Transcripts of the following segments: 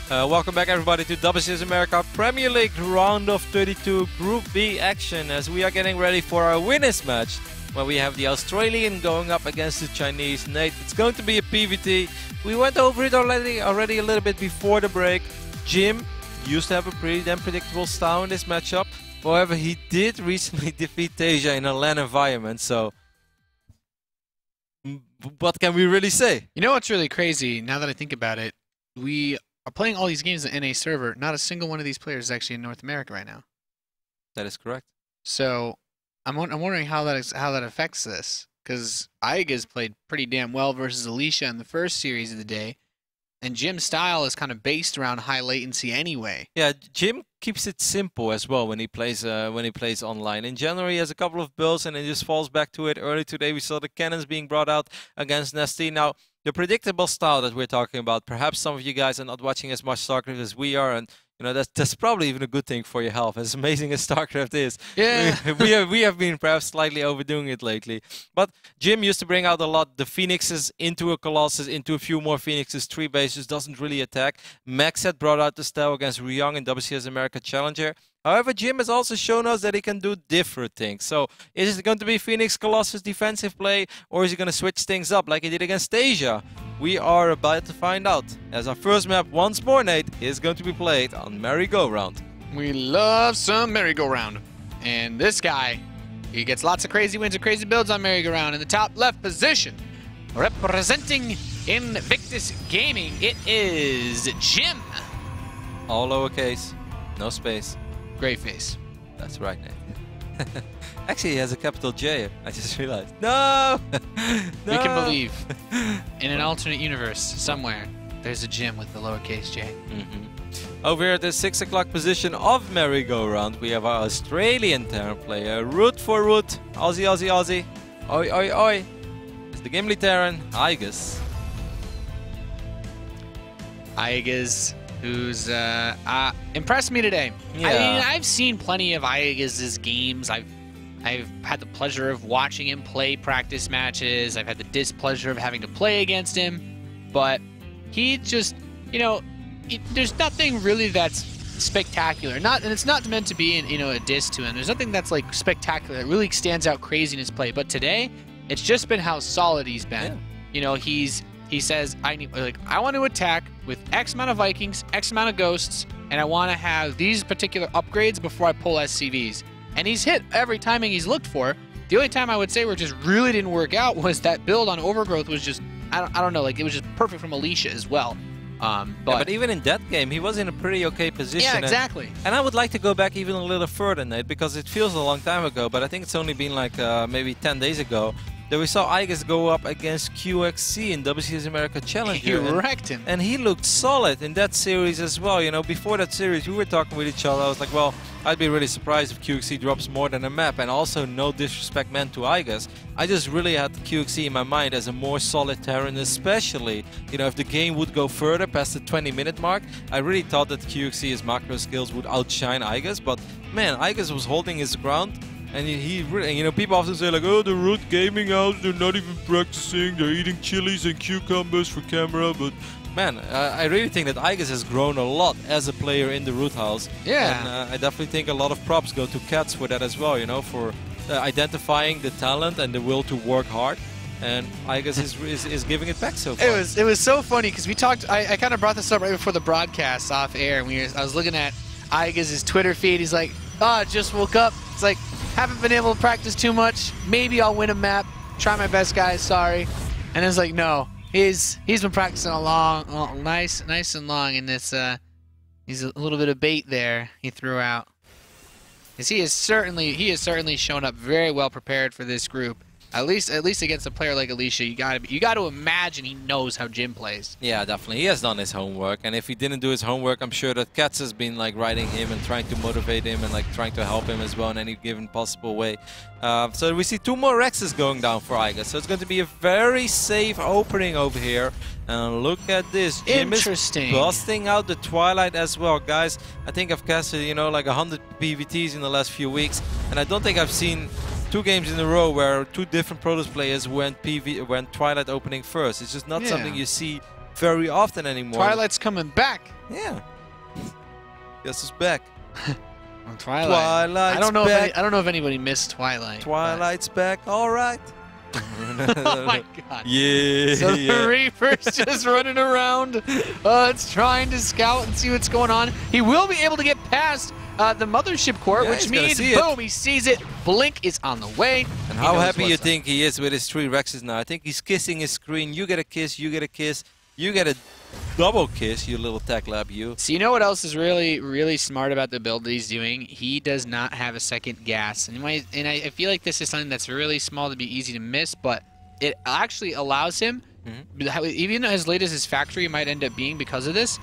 Welcome back, everybody, to WCS America Premier League Round of 32 Group B action, as we are getting ready for our winners match, where we have the Australian going up against the Chinese. Nate, it's going to be a PvT. We went over it already a little bit before the break. Jim used to have a pretty damn predictable style in this matchup. However, he did recently defeat Tasia in a LAN environment, so what can we really say? You know what's really crazy, now that I think about it, we are playing all these games on NA server. Not a single one of these players is actually in North America right now. That is correct. So I'm wondering how that affects this, because iaguz played pretty damn well versus Alicia in the first series of the day, and Jim's style is kind of based around high latency anyway. Yeah, Jim keeps it simple as well when he plays online. In January, he has a couple of builds and he just falls back to it. Early today, we saw the cannons being brought out against Nasty. Now, the predictable style that we're talking about, perhaps some of you guys are not watching as much StarCraft as we are, and you know that's probably even a good thing for your health, as amazing as StarCraft is. Yeah. we have been perhaps slightly overdoing it lately. But Jim used to bring out a lot the Phoenixes into a Colossus, into a few more Phoenixes, 3 bases, doesn't really attack. Max had brought out the style against Ryong in WCS America Challenger. However, Jim has also shown us that he can do different things. So, is it going to be Phoenix Colossus defensive play, or is he going to switch things up like he did against Tasia? We are about to find out, as our first map, once more, Nate, is going to be played on Merry-Go-Round. We love some Merry-Go-Round. And this guy, he gets lots of crazy wins and crazy builds on Merry-Go-Round. In the top left position, representing Invictus Gaming, it is Jim. All lowercase, no space. Great face. That's right, Nate. Actually, he has a capital J. I just realized. No! No! We can believe. In an alternate universe, somewhere, there's a Jim with the lowercase j. Over here at the 6 o'clock position of Merry-Go-Round, we have our Australian Terran player, Root for Root. Aussie, Aussie, Aussie. Oi, oi, oi. It's the Gimli Terran, iaguz. iaguz, who's impressed me today. Yeah. I mean, I've seen plenty of iaguz's games. I've had the pleasure of watching him play practice matches. I've had the displeasure of having to play against him. But he just, you know, there's nothing really that's spectacular. And it's not meant to be, a diss to him. There's nothing that's like spectacular that really stands out crazy in his play. But today, it's just been how solid he's been. Yeah. You know, he says, I want to attack with X amount of Vikings, X amount of Ghosts, and I want to have these particular upgrades before I pull SCVs. And he's hit every timing he's looked for. The only time I would say where it just really didn't work out was that build on Overgrowth was just, I don't know, like it was just perfect from Alicia as well. But even in that game, he was in a pretty okay position. Yeah, exactly. And I would like to go back even a little further, Nate, because it feels a long time ago, but I think it's only been like maybe 10 days ago that we saw iaguz go up against QXC in WCS America Challenger. He wrecked him. And he looked solid in that series as well. You know, before that series, we were talking with each other. I was like, well, I'd be really surprised if QXC drops more than a map. And also, no disrespect meant to iaguz. I just really had QXC in my mind as a more solid Terran, especially, if the game would go further past the 20-minute mark. I really thought that QXC's macro skills would outshine iaguz. But, man, iaguz was holding his ground. And he really, people often say like, oh, the Root Gaming House, they're not even practicing, they're eating chilies and cucumbers for camera, but man, I really think that iaguz has grown a lot as a player in the Root House. Yeah. And I definitely think a lot of props go to Cats for that as well, for identifying the talent and the will to work hard. And iaguz is giving it back so far. It was so funny because we talked, I kind of brought this up right before the broadcast off air, and I was looking at iaguz's Twitter feed. He's like, just woke up. It's like, haven't been able to practice too much. Maybe I'll win a map. Try my best, guys. Sorry. And it's like, no, he's been practicing nice and long. And this he's a little bit of bait there he threw out. Because he has certainly shown up very well prepared for this group. At least against a player like Alicia, you got to imagine he knows how Jim plays. Yeah, definitely. He has done his homework, and if he didn't do his homework, I'm sure that Cats has been like writing him and trying to motivate him and like trying to help him as well in any given possible way. So we see 2 more Rexes going down for iaguz. So it's going to be a very safe opening over here. And look at this. Jim is busting out the Twilight as well, guys. I think I've casted, like 100 PvTs in the last few weeks, and I don't think I've seen 2 games in a row where 2 different Protoss players went Twilight opening first. It's just not something you see very often anymore. Twilight's coming back. Yeah. Guess it's back. Twilight. Twilight's I don't know. back. I don't know if anybody missed Twilight. Twilight's back. All right. Oh my God. Yeah. So the yeah. Reaper's just running around. It's trying to scout and see what's going on. He will be able to get past the mothership core, Yeah, which he's gonna means, see it. boom, he sees it. Blink is on the way. And He how knows happy you what's up. think he is with his 3 Rexes now? I think he's kissing his screen. You get a kiss, you get a kiss, you get a double kiss, you little tech lab, you. So you know what else is really, really smart about the build that he's doing? He does not have a second gas. And I feel like this is something that's really small to be easy to miss, but it actually allows him, even as late as his factory might end up being because of this,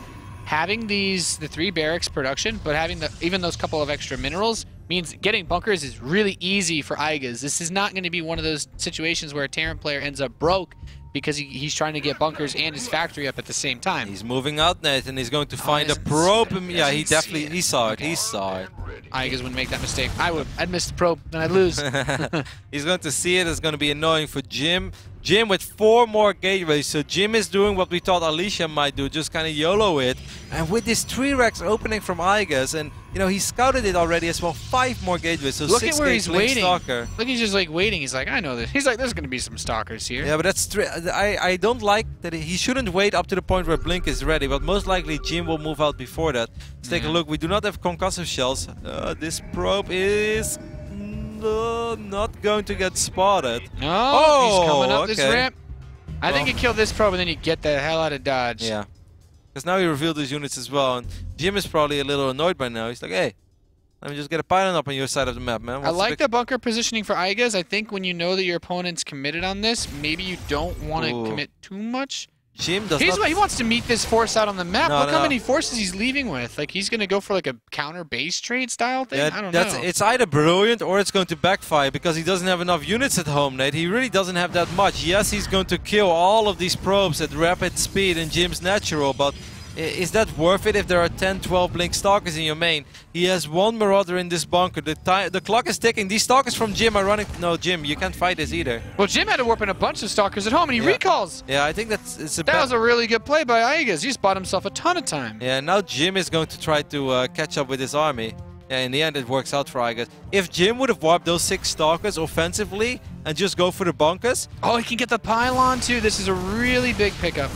having the 3 barracks production, but having even those couple of extra minerals means getting bunkers is really easy for iaguz. This is not going to be one of those situations where a Terran player ends up broke because he's trying to get bunkers and his factory up at the same time. He's moving out, Nathan. He's going to find a probe. Yeah, he definitely, he saw it. He saw it. iaguz wouldn't make that mistake. I'd miss the probe, then I'd lose. He's going to see it. It's going to be annoying for Jim. Jim with 4 more gateways. So Jim is doing what we thought Alicia might do, just kind of YOLO it. And with this 3 Rex opening from iaguz, and you know, he scouted it already as well. 5 more gateways. So Look 6 at where he's waiting. Stalker. Look, he's just like waiting. He's like, I know this. He's like, there's going to be some stalkers here. Yeah, but that's I don't like that. He shouldn't wait up to the point where Blink is ready. But most likely Jim will move out before that. Let's take a look. We do not have concussive shells. This probe is not going to get spotted. Oh, he's coming up this okay. ramp. I think you kill this probe and then you get the hell out of Dodge. Yeah. Because now he revealed his units as well. And Jim is probably a little annoyed by now. He's like, hey, let me just get a pylon up on your side of the map, man. I like the bunker positioning for iaguz. I think when you know that your opponent's committed on this, maybe you don't want to commit too much. Jim does not... He wants to meet this force out on the map. No, Look how many forces he's leaving with. Like, he's going to go for like a counter base trade style thing? Yeah, I don't know. It's either brilliant or it's going to backfire because he doesn't have enough units at home, Nate. He really doesn't have that much. Yes, he's going to kill all of these probes at rapid speed in Jim's natural, but is that worth it if there are 10, 12 Blink Stalkers in your main? He has 1 Marauder in this bunker. The clock is ticking. These Stalkers from Jim are running... No, Jim, you can't fight this either. Well, Jim had to warp in a bunch of Stalkers at home, and he recalls. Yeah, I think it's a That was a really good play by iaguz. He just bought himself a ton of time. Yeah, now Jim is going to try to catch up with his army. Yeah, in the end, it works out for iaguz. If Jim would have warped those 6 Stalkers offensively and just go for the bunkers... Oh, he can get the pylon, too. This is a really big pickup.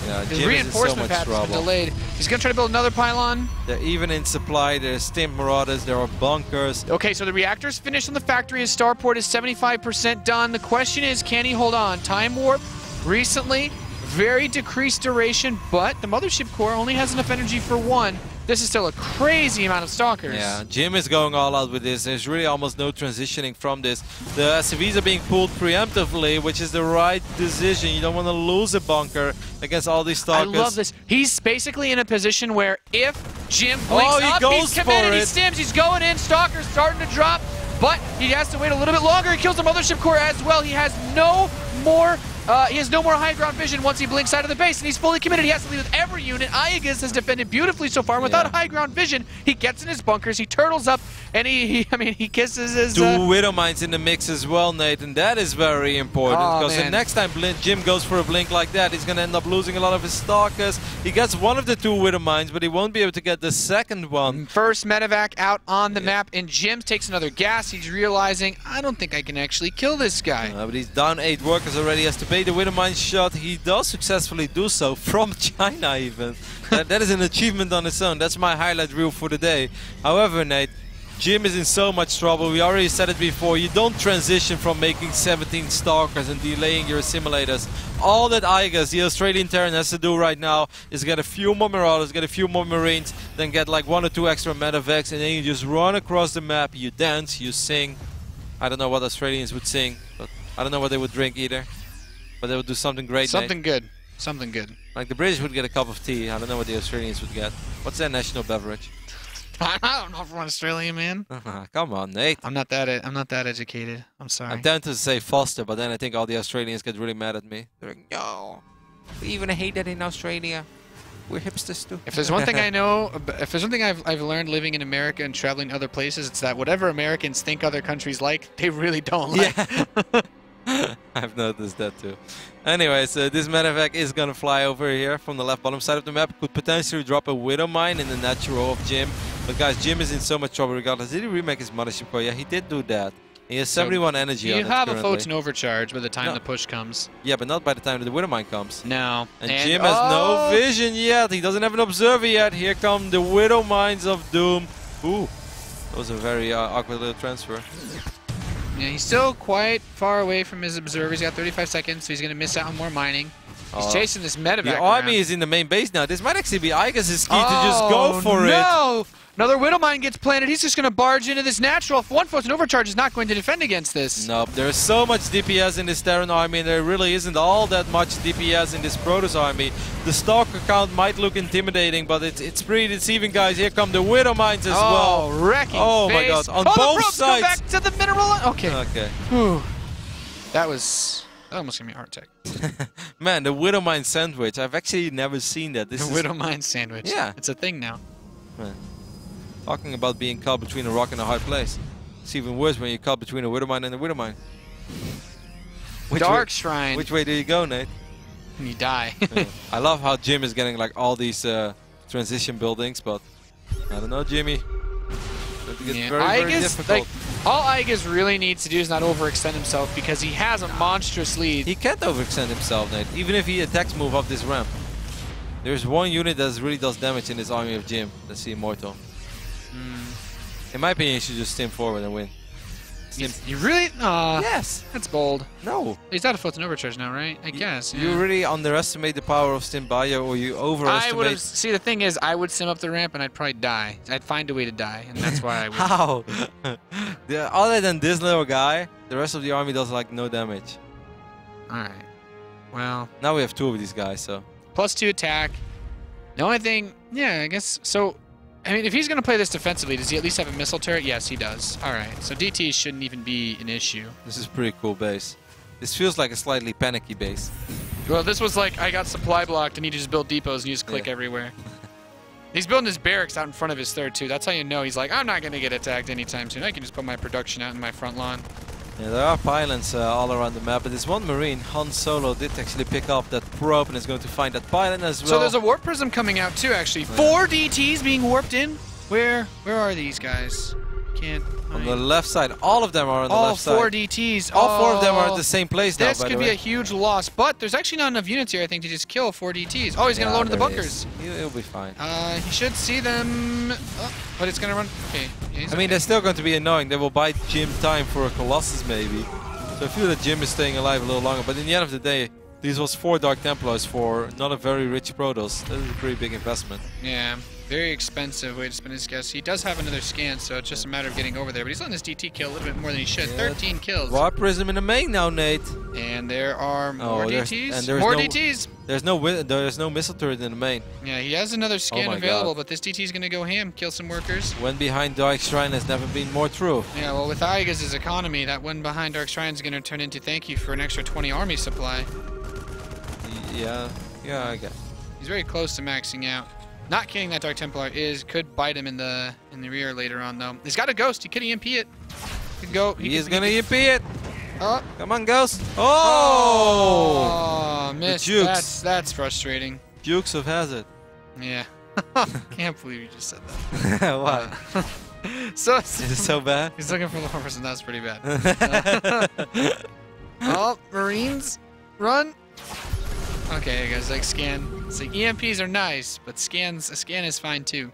Yeah, His Jim is in so reinforcement much path has been trouble. delayed. He's going to try to build another pylon. They're even in supply. There's stimp Marauders. There are bunkers. Okay, so the reactor's finished on the factory. His starport is 75% done. The question is, can he hold on? Time warp recently, very decreased duration, but the mothership core only has enough energy for 1. This is still a crazy amount of stalkers. Yeah, Jim is going all out with this. There's really almost no transitioning from this. The SCVs are being pulled preemptively, which is the right decision. You don't want to lose a bunker against all these stalkers. I love this. He's basically in a position where if Jim blinks up, he's committed, he stims, he's going in, stalker's starting to drop, but he has to wait a little bit longer. He kills the mothership core as well. He has no more high ground vision once he blinks out of the base, and he's fully committed. He has to leave with every unit. iaguz has defended beautifully so far without high ground vision. He gets in his bunkers, he turtles up, and he kisses his... 2 Widow Mines in the mix as well, Nathan. That is very important, because the next time Jim goes for a blink like that, he's going to end up losing a lot of his stalkers. He gets one of the 2 Widow Mines, but he won't be able to get the second one. First medevac out on the map, and Jim takes another gas. He's realizing, I don't think I can actually kill this guy. But he's down 8 workers already. He has to pay the Widow Mine shot. He does successfully do so, from China even. That is an achievement on its own. That's my highlight reel for the day. However, Nate, Jim is in so much trouble. We already said it before. You don't transition from making 17 stalkers and delaying your simulators. All that iaguz, the Australian Terran, has to do right now is get a few more Marauders, get a few more Marines, then get like 1 or 2 extra medevacs, and then you just run across the map, you dance, you sing. I don't know what Australians would sing, but I don't know what they would drink either. But they would do something great. Something good. Something good. Like the British would get a cup of tea. I don't know what the Australians would get. What's their national beverage? I don't know if I'm Australian, man. Come on, Nate. I'm not that educated. I'm sorry. I'm tempted to say Foster, but then I think all the Australians get really mad at me. They're like, no, we even hate that in Australia. We're hipsters too. If there's one thing I know, if there's one thing I've learned living in America and traveling to other places, it's that whatever Americans think other countries like, they really don't like. Yeah. I've noticed that too. Anyways, this medevac is gonna fly over here from the left bottom side of the map. Could potentially drop a Widow Mine in the natural of Jim. But guys, Jim is in so much trouble regardless. Did he remake his mothership core? Yeah, he did do that. He has 71 energy on it You have currently. a photon overcharge by the time the push comes. Yeah, but not by the time the Widow Mine comes. No. And Jim has no vision yet. He doesn't have an observer yet. Here come the Widow Mines of Doom. Ooh, that was a very awkward little transfer. Yeah, he's still quite far away from his observer. He's got 35 seconds, so he's going to miss out on more mining. He's chasing this medevac. The army is in the main base now. This might actually be iaguz's key to just go for it. No! Another Widow Mine gets planted. He's just going to barge into this natural. One photon overcharge is not going to defend against this. Nope. There's so much DPS in this Terran army, and there really isn't all that much DPS in this Protoss army. The Stalker count might look intimidating, but it's pretty deceiving, guys. Here come the Widow Mines as well. Wrecking Oh face. my god, on the both probes sides. Go back to the mineral. Okay. Okay. Whew. That almost gave me a heart attack. Man, the Widow Mine sandwich. I've actually never seen that. This The is Widow Mine sandwich. Yeah. It's a thing now. Man. Talking about being caught between a rock and a hard place. It's even worse when you're caught between a Widow Mine and a Widow Mine. Dark Shrine. Which way do you go, Nate? And you die. Yeah. I love how Jim is getting like all these transition buildings, but I don't know, Jimmy. Yeah. Very difficult. All iaguz really needs to do is not overextend himself because he has a monstrous lead. He can't overextend himself, Nate, even if he attacks move up this ramp. There's one unit that really does damage in this army of Jim. That's the Immortal. In my opinion, he should just stim forward and win. You really? Yes. That's bold. No. He's out of photon overcharge now, right? I guess. You really underestimate the power of Stim Bio, or you overestimate. See, the thing is, I would sim up the ramp and I'd probably die. I'd find a way to die, and that's why I would. How? Other than this little guy, the rest of the army does like no damage. Alright. Well. Now we have two of these guys, so. +2 attack. The only thing, yeah, I guess, so, I mean, if he's going to play this defensively, does he at least have a missile turret? Yes, he does. Alright, so DT shouldn't even be an issue. This is pretty cool base. This feels like a slightly panicky base. Well, this was like, I got supply blocked and he just built depots and you just click everywhere. He's building his barracks out in front of his third, too. That's how you know he's like, I'm not going to get attacked anytime soon. I can just put my production out in my front lawn. Yeah, there are pylons all around the map, but this one Marine, Han Solo, did actually pick up that probe and is going to find that pylon as well. So there's a warp prism coming out too, actually. 4 DTs being warped in. Where are these guys? Can't. On the left side, all of them are on the left side. All 4 DTs. All 4 of them are at the same place now, This by the could way. be a huge loss, but there's actually not enough units here, I think, to just kill 4 DTs. Oh, he's going to load into the bunkers. He'll be fine. He should see them, but it's going to run. Okay. I mean, they're still going to be annoying. They will buy Jim time for a Colossus, maybe. So I feel that Jim is staying alive a little longer. But in the end of the day, these was 4 Dark Templars for not a very rich Protoss. That is a pretty big investment. Yeah. Very expensive way to spend his gas. He does have another scan, so it's just a matter of getting over there. But he's letting his DT kill a little bit more than he should. 13 kills. Warp Prism in the main now, Nate. And there are more DTs. More DTs. There's no missile turret in the main. Yeah, he has another scan available, but this DT is going to go ham, kill some workers. When behind Dark Shrine has never been more true. Yeah, well, with iaguz's economy, that one behind Dark Shrine is going to turn into thank you for an extra 20 army supply. Yeah, I guess. He's very close to maxing out. Not killing that Dark Templar could bite him in the rear later on, though. He's got a Ghost. He could EMP it. He could go. He is going to EMP it. Oh. Come on, Ghost. Oh! Missed. That's frustrating. Dukes of Hazzard. Yeah. Can't believe you just said that. What? So is it so bad? He's looking for the horse, and that's pretty bad. Oh, Marines, run. Okay, guys, like scan. It's like EMPs are nice, but a scan is fine too.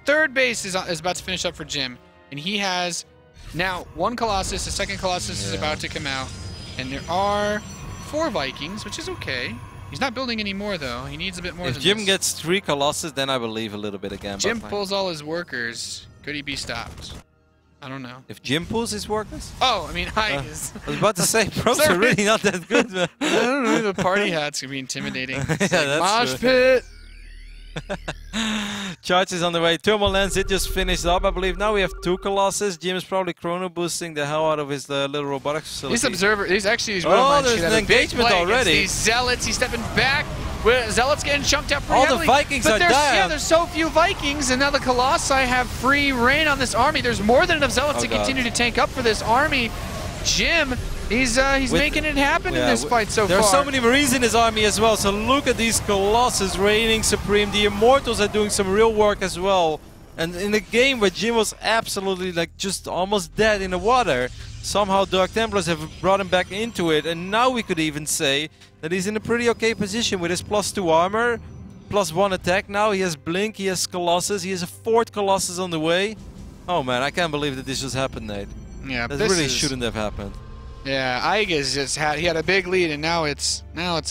Third base is about to finish up for Jim, and he has now 1 Colossus. The second Colossus is about to come out, and there are 4 Vikings, which is okay. He's not building any more though. He needs a bit more. If Jim gets 3 Colossus, then I believe a little bit again. Jim pulls all his workers. Could he be stopped? I don't know. If Jim pulls his workers? Oh, I mean, iaguz. I was about to say, pros are really not that good, man. I don't know. The party hats can be intimidating. Yeah, like, that's Mosh true. pit. Charge is on the way. Thermal Lens, it just finished up, I believe. Now we have 2 Colossus. Jim is probably chrono boosting the hell out of his little robotics facility. This observer, he's actually. Oh, there's an engagement already. These zealots, he's stepping back. Zealots getting chunked out pretty All heavily. the Vikings are down. Yeah, there's so few Vikings, and now the Colossi have free reign on this army. There's more than enough zealots to continue to tank up for this army. Jim He's making it happen in this fight so far. There are so many Marines in his army as well, so look at these Colossus reigning supreme. The Immortals are doing some real work as well. And in a game where Jim was absolutely like just almost dead in the water, somehow Dark Templars have brought him back into it, and now we could even say that he's in a pretty okay position with his +2 armor, +1 attack now. He has Blink, he has Colossus, he has a 4th Colossus on the way. Oh man, I can't believe that this just happened, Nate. Yeah, that really shouldn't have happened. Yeah, iaguz just had a big lead, and now it's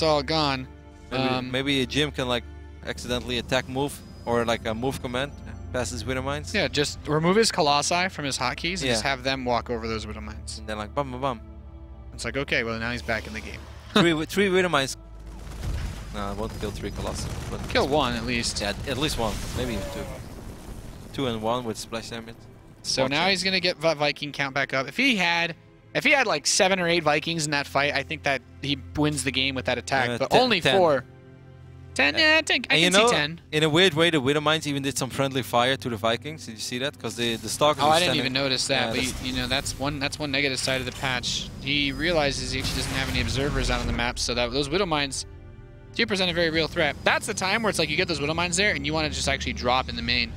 all gone. Maybe Jim can like accidentally attack move or like a move command past his Widow Mines. Yeah, just remove his Colossi from his hotkeys and just have them walk over those Widow Mines. And then like bum bum bum. It's like, okay, well now he's back in the game. three Widow Mines. No, I won't kill 3 Colossus. But kill 1 at least. Yeah, at least 1, maybe even 2. 2 and 1 with splash damage. So now he's gonna get Viking count back up. If he had like 7 or 8 Vikings in that fight, I think that he wins the game with that attack. But only 10. 4. 10, yeah, I can see 10. In a weird way, the Widow Mines even did some friendly fire to the Vikings. Did you see that? Because the Stalkers. Oh, I didn't even notice that. But you know, that's one negative side of the patch. He realizes he actually doesn't have any observers out on the map, so that those Widow Mines do present a very real threat. That's the time where it's like you get those Widow Mines there, and you want to just actually drop in the main.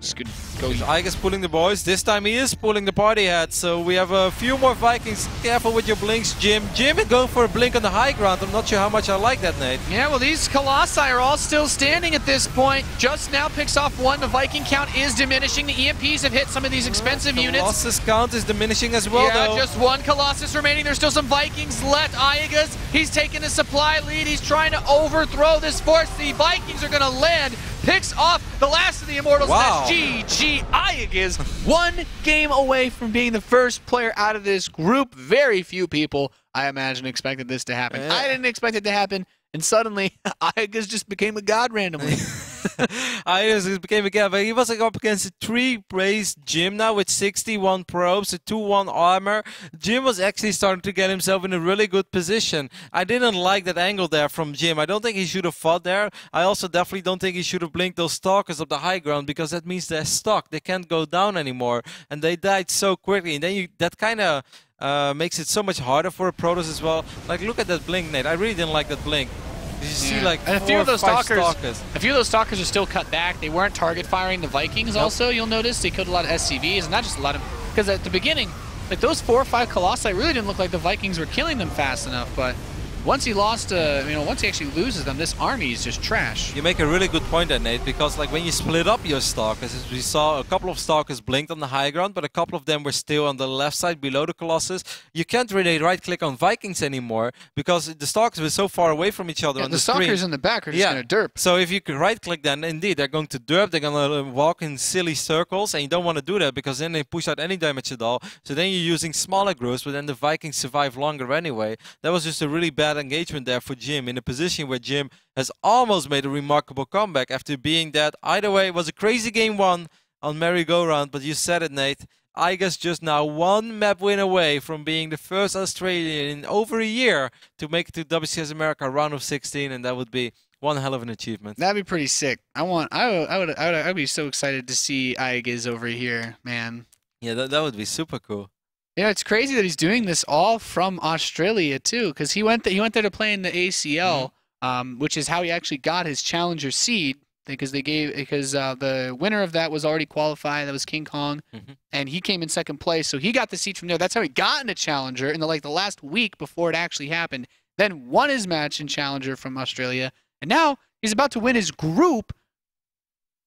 Just could go. iaguz pulling the boys. This time he is pulling the party hat. So we have a few more Vikings. Careful with your blinks, Jim. Jim is going for a blink on the high ground. I'm not sure how much I like that, Nate. Yeah, well, these Colossi are all still standing at this point. Just now picks off 1. The Viking count is diminishing. The EMPs have hit some of these expensive units. Colossus count is diminishing as well, though. Just 1 Colossus remaining. There's still some Vikings left. iaguz, he's taking a supply lead. He's trying to overthrow this force. The Vikings are going to land. Picks off the last of the Immortals. Wow. That's GG. iaguz 1 game away from being the first player out of this group. Very few people, I imagine, expected this to happen. Yeah. I didn't expect it to happen, and suddenly iaguz just became a god randomly. iaguz became a god, but he was up against a 3-race Jim now with 61 probes, a 2-1 armor. Jim was actually starting to get himself in a really good position. I didn't like that angle there from Jim. I don't think he should have fought there. I also definitely don't think he should have blinked those stalkers up the high ground, because that means they're stuck. They can't go down anymore, and they died so quickly. And then that kind of makes it so much harder for a Protoss as well. Like, look at that blink, Nate. I really didn't like that blink. You see, like, and a 4 few or of those 5 stalkers. A few of those stalkers are still cut back. They weren't target firing the Vikings. Nope. Also, you'll notice they killed a lot of SCVs, and not just a lot of, because at the beginning, like those 4 or 5 Colossi really didn't look like the Vikings were killing them fast enough. But once he lost, once he actually loses them, this army is just trash. You make a really good point there, Nate, because like when you split up your stalkers, as we saw a couple of stalkers blinked on the high ground, but a couple of them were still on the left side below the Colossus. You can't really right-click on Vikings anymore because the stalkers were so far away from each other on the screen. The stalkers in the back are just going to derp. So if you could right-click, then indeed they're going to derp. They're going to walk in silly circles, and you don't want to do that because then they push out any damage at all. So then you're using smaller groups, but then the Vikings survive longer anyway. That was just a really bad engagement there for Jim, in a position where Jim has almost made a remarkable comeback after being dead. Either way, it was a crazy game 1 on merry-go-round, but you said it, Nate. iaguz just now 1 map win away from being the first Australian in over a year to make it to WCS America round of 16, and that would be one hell of an achievement. That'd be pretty sick. I'd be so excited to see iaguz over here, man. Yeah, that would be super cool. Yeah, it's crazy that he's doing this all from Australia too, because he went there to play in the ACL, which is how he actually got his challenger seed. Because the winner of that was already qualified. That was King Kong, and he came in 2nd place, so he got the seed from there. That's how he got into challenger in the last week before it actually happened. Then won his match in challenger from Australia, and now he's about to win his group.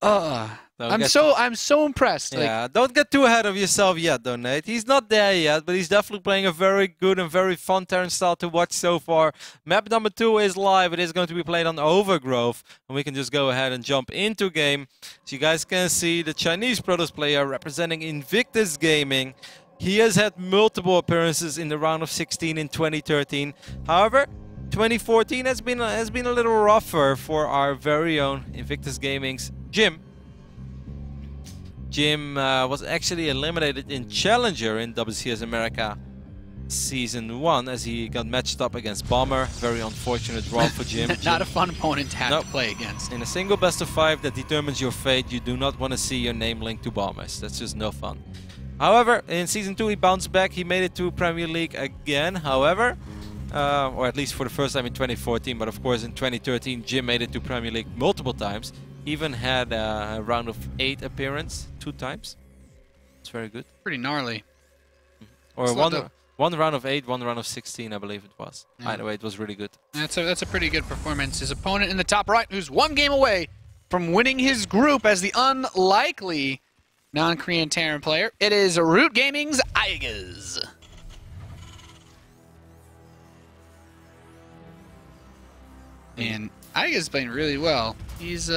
I'm so impressed. Yeah, like, don't get too ahead of yourself yet, though, Nate. He's not there yet, but he's definitely playing a very good and very fun Terran style to watch so far. Map number 2 is live. It is going to be played on Overgrowth, and we can just go ahead and jump into game. So you guys can see the Chinese Protoss player representing Invictus Gaming. He has had multiple appearances in the round of 16 in 2013. However, 2014 has been a little rougher for our very own Invictus Gaming's Jim. Jim was actually eliminated in Challenger in WCS America Season 1 as he got matched up against Bomber. Very unfortunate draw for Jim. Not a fun opponent to have to play against. In a single best of 5 that determines your fate, you do not want to see your name linked to Bombers. That's just no fun. However, in Season 2 he bounced back. He made it to Premier League again, however. Or at least for the first time in 2014. But of course in 2013 Jim made it to Premier League multiple times. Even had a round of 8 appearance 2 times. It's very good. Pretty gnarly. Or one round of 8, 1 round of 16, I believe it was. Yeah. Either way, it was really good. That's a pretty good performance. His opponent in the top right, who's 1 game away from winning his group as the unlikely non-Korean Terran player, it is Root Gaming's iaguz. And iaguz is playing really well. He's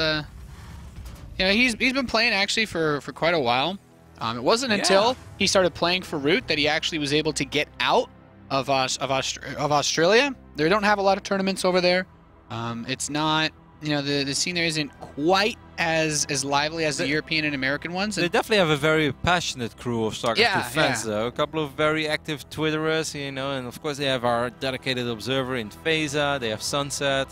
he's been playing actually for quite a while. It wasn't until he started playing for Root that he actually was able to get out of Australia. They don't have a lot of tournaments over there. It's not, the scene there isn't quite as lively as the European and American ones. They definitely have a very passionate crew of StarCraft fans, though. A couple of very active Twitterers, and of course they have our dedicated observer in Phasa. They have Sunset.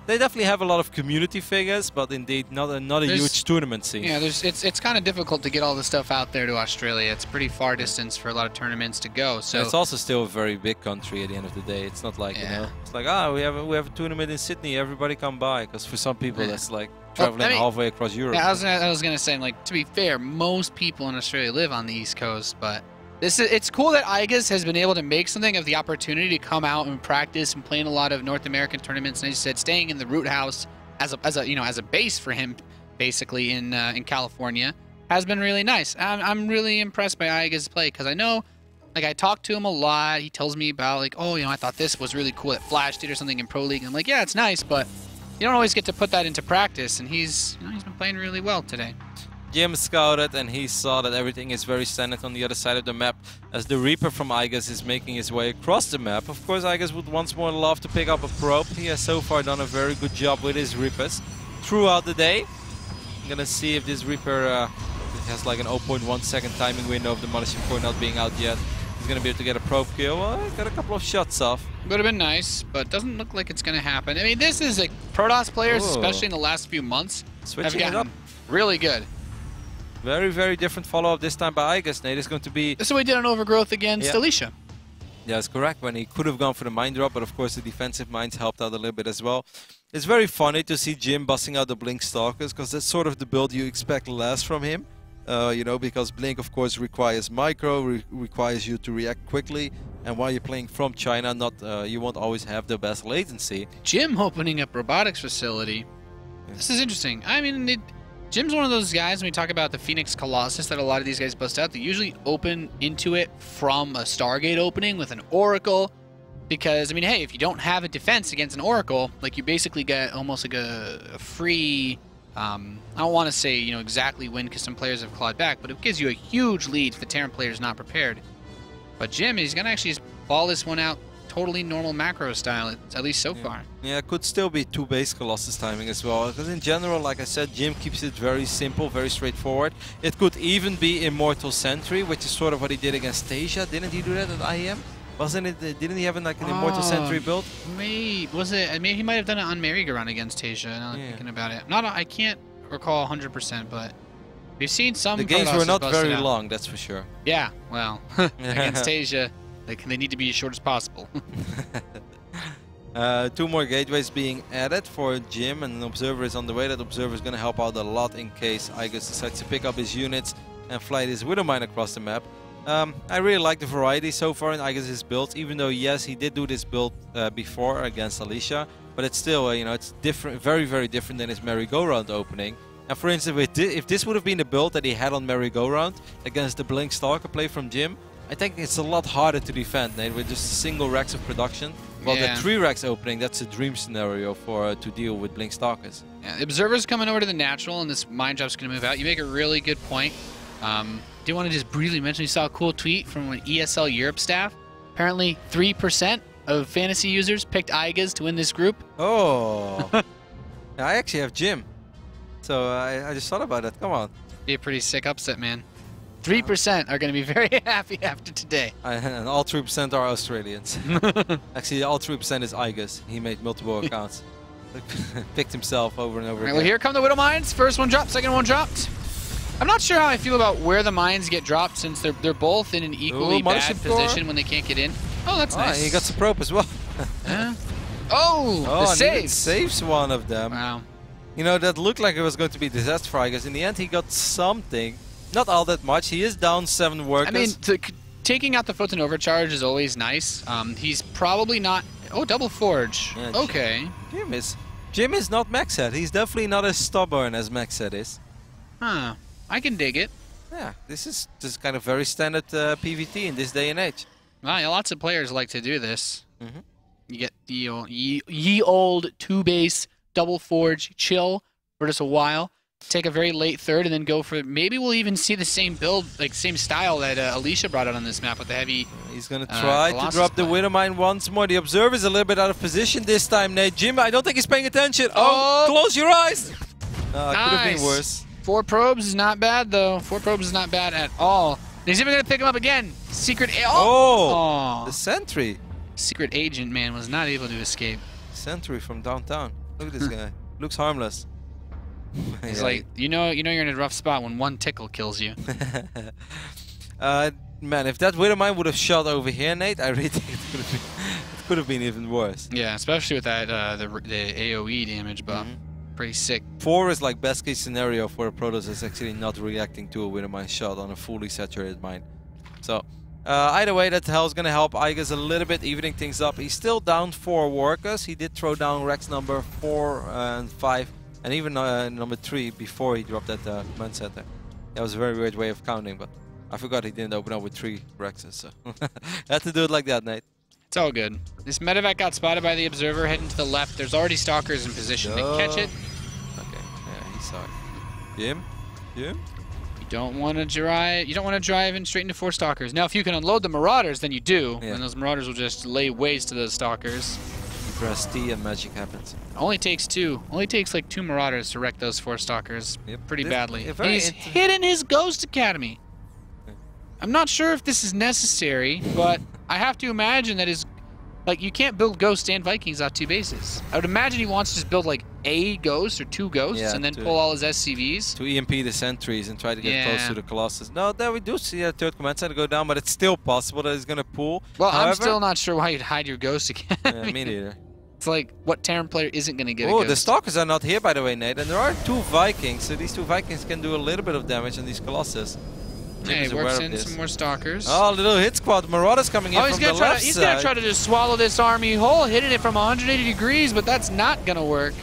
They definitely have a lot of community figures, but indeed not a huge tournament scene. Yeah, it's kind of difficult to get all the stuff out there to Australia. It's pretty far distance for a lot of tournaments to go. So and it's also still a very big country at the end of the day. It's not like it's like we have a tournament in Sydney. Everybody come by, because for some people that's like traveling halfway across Europe. Yeah, I was gonna say, like, to be fair, most people in Australia live on the East Coast, but it's cool that iaguz has been able to make something of the opportunity to come out and practice and play in a lot of North American tournaments. And as you said, staying in the Root House as a base for him, basically in California, has been really nice. I'm really impressed by iaguz's play, because I know, like, I talk to him a lot. He tells me about, like, I thought this was really cool that Flash did or something in Pro League. And I'm like, yeah, it's nice, but you don't always get to put that into practice, and he's been playing really well today. Jim scouted, and he saw that everything is very standard on the other side of the map, as the Reaper from iaguz is making his way across the map. Of course, iaguz would once more love to pick up a probe. He has so far done a very good job with his Reapers throughout the day. I'm gonna see if this Reaper has like an 0.1 second timing window of demolishing core not being out yet. He's gonna be able to get a probe kill. Got a couple of shots off. Would have been nice, but doesn't look like it's going to happen. I mean, this is like Protoss players, especially in the last few months, switching it up really good. Very, very different follow-up this time by iaguz. Nate is going to be... This is what he did on Overgrowth against Alicia. Yeah, that's correct. When he could have gone for the mine drop, but of course the defensive mines helped out a little bit as well. It's very funny to see Jim busting out the Blink Stalkers, because that's sort of the build you expect less from him. Because Blink, of course, requires micro, requires you to react quickly. And while you're playing from China, you won't always have the best latency. Jim opening up robotics facility. Yeah. This is interesting. I mean, Jim's one of those guys, when we talk about the Phoenix Colossus that a lot of these guys bust out, they usually open into it from a Stargate opening with an Oracle. Because, I mean, hey, if you don't have a defense against an Oracle, like, you basically get almost like a free... I don't want to say, exactly when, because some players have clawed back, but it gives you a huge lead if the Terran player is not prepared. But Jim, he's going to actually just ball this one out totally normal macro style, at least so far. Yeah, it could still be 2 base Colossus timing as well. Because in general, like I said, Jim keeps it very simple, very straightforward. It could even be Immortal Sentry, which is sort of what he did against Tasia. Didn't he do that at IEM? Wasn't it? Didn't he have an Immortal Sentry build? Maybe he might have done it on Merry-Go-Round against Tasia. Now I'm thinking about it. I can't recall 100%, but we've seen some. The games were not very long, that's for sure. Yeah, well, against Tasia, they need to be as short as possible. 2 more gateways being added for Jim, and an observer is on the way. That observer is going to help out a lot in case iaguz decides to pick up his units and fly this Widow Mine across the map. I really like the variety so far in iaguz's builds, even though, yes, he did do this build before against Alicia, but it's still, it's different, very, very different than his Merry-Go-Round opening. And for instance, if this would have been the build that he had on Merry-Go-Round against the Blink Stalker play from Jim, I think it's a lot harder to defend, Nate, with just single racks of production. Well, the 3 racks opening, that's a dream scenario for to deal with Blink Stalkers. Yeah, the Observer's coming over to the natural, and this mine drop's going to move out. You make a really good point. Do want to just briefly mention, you saw a cool tweet from an ESL Europe staff. Apparently 3% of fantasy users picked iaguz to win this group. Oh. I actually have Jim. So I just thought about it. Come on. Be a pretty sick upset, man. 3% are going to be very happy after today. And all 3% are Australians. Actually, all 3% is iaguz. He made multiple accounts. Picked himself over and over again. Well, here come the Widow Mines. First one dropped, second one dropped. I'm not sure how I feel about where the mines get dropped since they're both in an equally bad position when they can't get in. Oh, that's nice. And he got some probe as well. The saves. Saves one of them. Wow. You know, that looked like it was going to be a disaster for iaguz. In the end, he got something. Not all that much. He is down 7 workers. I mean, taking out the photon overcharge is always nice. He's probably not... Oh, double forge. Yeah, okay. Jim is not Maxhead. He's definitely not as stubborn as Maxhead is. Huh. I can dig it. Yeah, this is just kind of very standard PvT in this day and age. Well, yeah, lots of players like to do this. You get the ye old 2-base double forge chill for just a while. Take a very late third and then go for... Maybe we'll even see the same build, like same style that Alicia brought out on this map with the heavy... He's going to try to drop the Widowmine once more. The Observer's a little bit out of position this time, Nate. Jim, I don't think he's paying attention. Oh, close your eyes! Nice. Could have been worse. 4 probes is not bad, though. 4 probes is not bad at all. He's even going to pick him up again. Secret... Oh! The sentry. Secret agent, man, was not able to escape. Sentry from downtown. Look at this guy. Looks harmless. He's like, you know you're in a rough spot when 1 tickle kills you. Man, if that Widowmine would have shot over here, Nate, I really think it could have been even worse. Yeah, especially with that the AoE damage buff. Pretty sick. 4 is like best case scenario for a Protoss that's actually not reacting to a Widowmine shot on a fully saturated mine. So, either way, that hell's gonna help iaguz a little bit, evening things up. He's still down 4 workers. He did throw down Rex number 4 and 5. And even number 3 before he dropped that command center. That was a very weird way of counting, but I forgot he didn't open up with 3 Rexes, so had to do it like that, Nate. It's all good. This medevac got spotted by the Observer heading to the left. There's already stalkers in position. They catch it. Okay, yeah, he saw it. Jim? You don't want to drive. You don't want to drive in straight into 4 stalkers. Now, if you can unload the Marauders, then you do, and those Marauders will just lay waste to those stalkers. Press T and magic happens. Only takes 2. Only takes like 2 Marauders to wreck those 4 stalkers pretty badly. He's hidden his Ghost Academy. I'm not sure if this is necessary, but I have to imagine that you can't build Ghosts and Vikings off 2 bases. I would imagine he wants to just build like a Ghost or 2 Ghosts and then pull all his SCVs. To EMP the sentries and try to get close to the Colossus. No, there we do see a 3rd command center go down, but it's still possible that he's going to pull. Well, however, I'm still not sure why you'd hide your Ghost again. Yeah, me neither. It's like, what Terran player isn't going to get a Ghost? Ghost? The Stalkers are not here, by the way, Nate. And there are 2 Vikings, so these 2 Vikings can do a little bit of damage on these Colossus. Hey, works in some more stalkers. Oh, little hit squad. Marauders coming in from the left side. He's going to try to just swallow this army whole, hitting it from 180 degrees, but that's not going to work.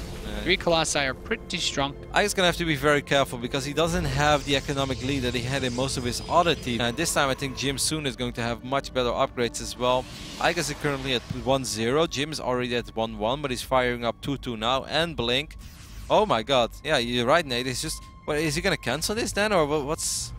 3 Colossi are pretty strong. iaguz gonna have to be very careful because he doesn't have the economic lead that he had in most of his other teams. And this time I think Jim soon is going to have much better upgrades as well. iaguz is currently at 1-0. Jim is already at 1-1, but he's firing up 2-2 now and Blink. Oh my god. Yeah, you're right, Nate. It's just... What, is he gonna cancel this then, or what's...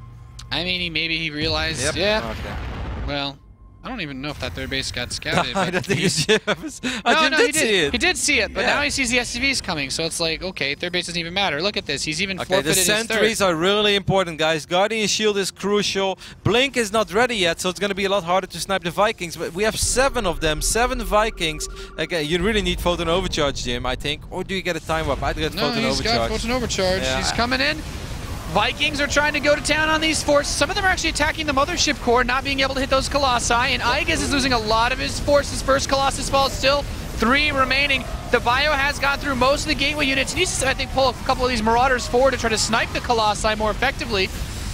I mean, maybe he realized... Yep. Yeah. Okay. Well... I don't even know if that 3rd base got scouted. I don't think it's Jim. No, he did. He did see it, but now he sees the SCVs coming, so it's like, okay, 3rd base doesn't even matter. Look at this. He's even forfeited his 3rd. The sentries are really important, guys. Guardian Shield is crucial. Blink is not ready yet, so it's going to be a lot harder to snipe the Vikings. But we have 7 of them, 7 Vikings. Okay, you really need Photon Overcharge, Jim, I think. Or do you get a time up? I'd get Photon Overcharge. He's got Photon Overcharge. Yeah. He's coming in. Vikings are trying to go to town on these forts. Some of them are actually attacking the Mothership Core, not being able to hit those Colossi. And iaguz is losing a lot of his forces. First Colossus falls still. 3 remaining. The Bio has gone through most of the gateway units. He needs to, I think, pull a couple of these Marauders forward to try to snipe the Colossi more effectively.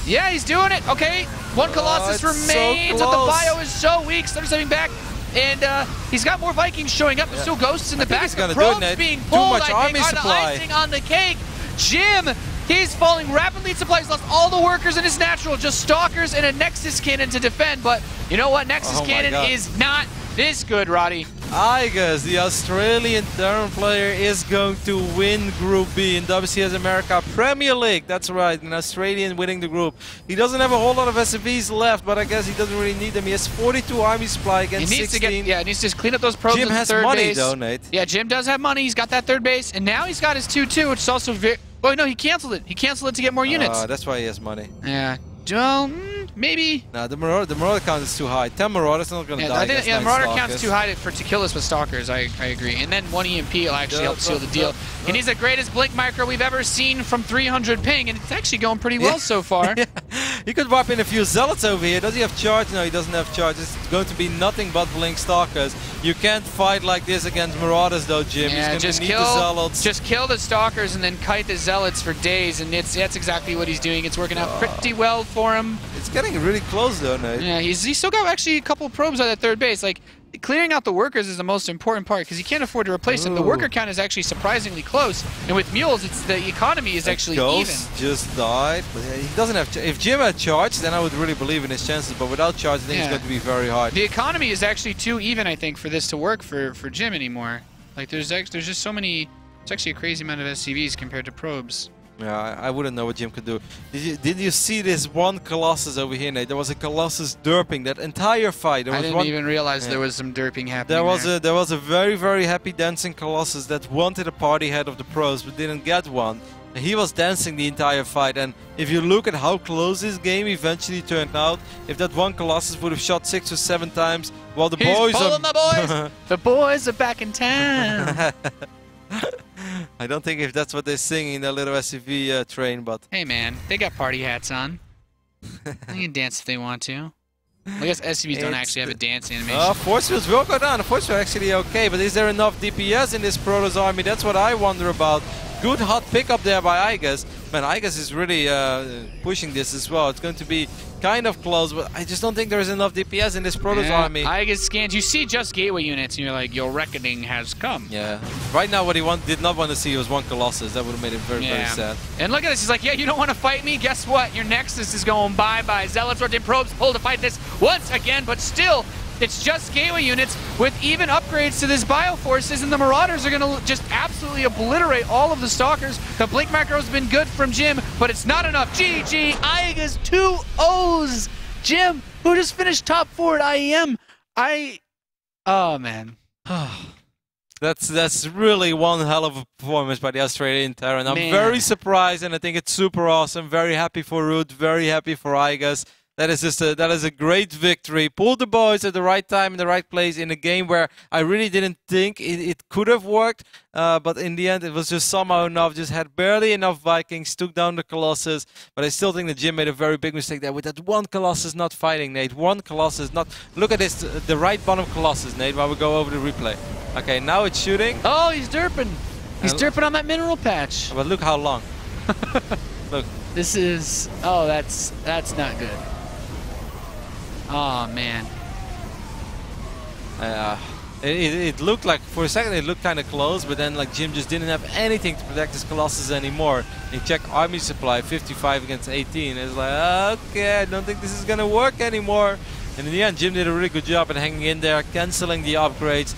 Yeah, he's doing it. Okay, 1 Colossus remains, but the Bio is so weak. So they're stepping back. And he's got more Vikings showing up. There's still Ghosts in the back. The probes being pulled, I think, are the icing on the cake. Jim... He's falling rapidly in supplies, lost all the workers in his natural, just stalkers and a Nexus cannon to defend. But you know what? Nexus cannon is not this good, Roddy. iaguz, the Australian Terran player, is going to win Group B in WCS America Premier League. That's right, an Australian winning the group. He doesn't have a whole lot of SCVs left, but I guess he doesn't really need them. He has 42 army supply against 16. He needs to just clean up those probes. Jim has money though, Nate. Yeah, Jim does have money. He's got that 3rd base, and now he's got his 2-2, which is also very... Oh, no, he canceled it. He canceled it to get more units. That's why he has money. Yeah. Well, 10, maybe? Nah, the Marauder count is too high. 10 Marauders not going to die. I think, Marauder count's too high for to kill us with Stalkers. I agree. And then 1 EMP will actually help seal the deal. And he's the greatest Blink Micro we've ever seen from 300 ping, and it's actually going pretty well so far. Yeah. He could wipe in a few Zealots over here. Does he have charge? No, he doesn't have charge. It's going to be nothing but Blink Stalkers. You can't fight like this against Marauders though, Jim. Yeah, he's going to need the Zealots. Just kill the Stalkers and then kite the Zealots for days, and that's exactly what he's doing. It's working out pretty well for him. It's getting really close though, Nate. Yeah, he's still got actually a couple probes on that third base. Like, clearing out the workers is the most important part because you can't afford to replace them. The worker count is actually surprisingly close, and with mules, the economy is actually Ghost even. Just died, but he doesn't have. If Jim had charge, then I would really believe in his chances. But without charge, I think it's going to be very hard. The economy is actually too even, I think, for this to work for Jim anymore. Like, there's just so many. It's actually a crazy amount of SCVs compared to probes. Yeah, I wouldn't know what Jim could do. Did you see this one Colossus over here, Nate? There was a Colossus derping that entire fight. I didn't even realize there was some derping happening. There was a very, very happy dancing Colossus that wanted a party head of the pros but didn't get one. He was dancing the entire fight, and if you look at how close this game eventually turned out, if that one Colossus would have shot 6 or 7 times, well, the boys are... the boys! The boys are back in town! I don't think if that's what they're singing in their little SUV train, but... Hey man, they got party hats on. They can dance if they want to. I guess SUVs don't actually have a dance animation. Force fields will go down. The force field actually okay, but is there enough DPS in this Protoss army? That's what I wonder about. Good hot pickup there by iaguz. Man, iaguz is really pushing this as well. It's going to be kind of close, but I just don't think there's enough DPS in this Protoss army. iaguz scans. You see just gateway units, and you're like, your reckoning has come. Yeah. Right now, what he did not want to see was one Colossus. That would have made it very, very sad. And look at this. He's like, yeah, you don't want to fight me? Guess what? Your Nexus is going bye-bye. Zealots rotate probes, pull to fight this once again, but still, it's just gateway units with even upgrades to this Bioforces, and the Marauders are going to just absolutely obliterate all of the Stalkers. The Blink Macro has been good from Jim, but it's not enough. GG, iaguz 2 O's. Jim, who just finished top 4 at IEM. Oh, man. That's really one hell of a performance by the Australian Terran. I'm very surprised, and I think it's super awesome. Very happy for Root, very happy for iaguz. That is a great victory. Pulled the boys at the right time in the right place in a game where I really didn't think it could have worked, but in the end it was just somehow enough. Just had barely enough Vikings, took down the Colossus, but I still think that Jim made a very big mistake there with that one Colossus not fighting, Nate. One Colossus not. Look at this, the right bottom Colossus, Nate. While we go over the replay. Okay, now it's shooting. Oh, he's derping. He's derping on that mineral patch. But look how long. Look. This is. Oh, that's not good. Oh man. It looked like, for a second it looked kind of close, but then like Jim just didn't have anything to protect his Colossus anymore. He checked army supply, 55 against 18. It's like, okay, I don't think this is gonna work anymore. And in the end, Jim did a really good job at hanging in there, canceling the upgrades,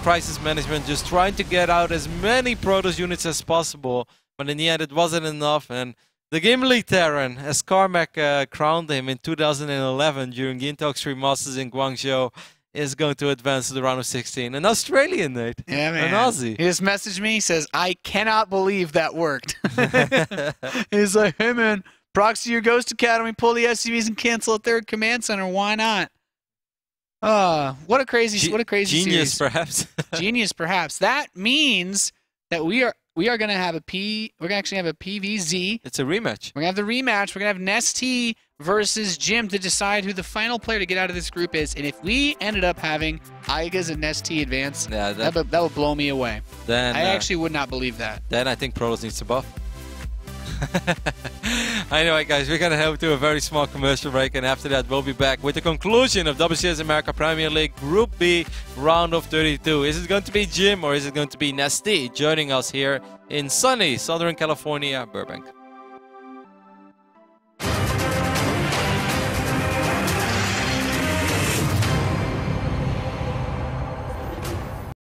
crisis management, just trying to get out as many Protoss units as possible. But in the end, it wasn't enough, and the Game Elite Terran, as Carmack crowned him in 2011 during the Intox 3 Masters in Guangzhou, is going to advance to the round of 16. An Australian, Nate. Yeah, man. An Aussie. He just messaged me. He says, I cannot believe that worked. He's like, hey, man, proxy your Ghost Academy, pull the SCVs and cancel a third command center. Why not? What a crazy genius, series. Perhaps. Genius, perhaps. That means that we are going to have we're going to actually have a PVZ. It's a rematch. We're going to have the rematch. We're going to have Nesty versus Jim to decide who the final player to get out of this group is. And if we ended up having iaguz and Nesty advance, that would blow me away. Then I actually would not believe that. Then I think Protoss needs to buff. Anyway, guys, we're going to head to a very small commercial break, and after that we'll be back with the conclusion of WCS America Premier League Group B round of 32. Is it going to be Jim or is it going to be Nesty joining us here in sunny Southern California, Burbank?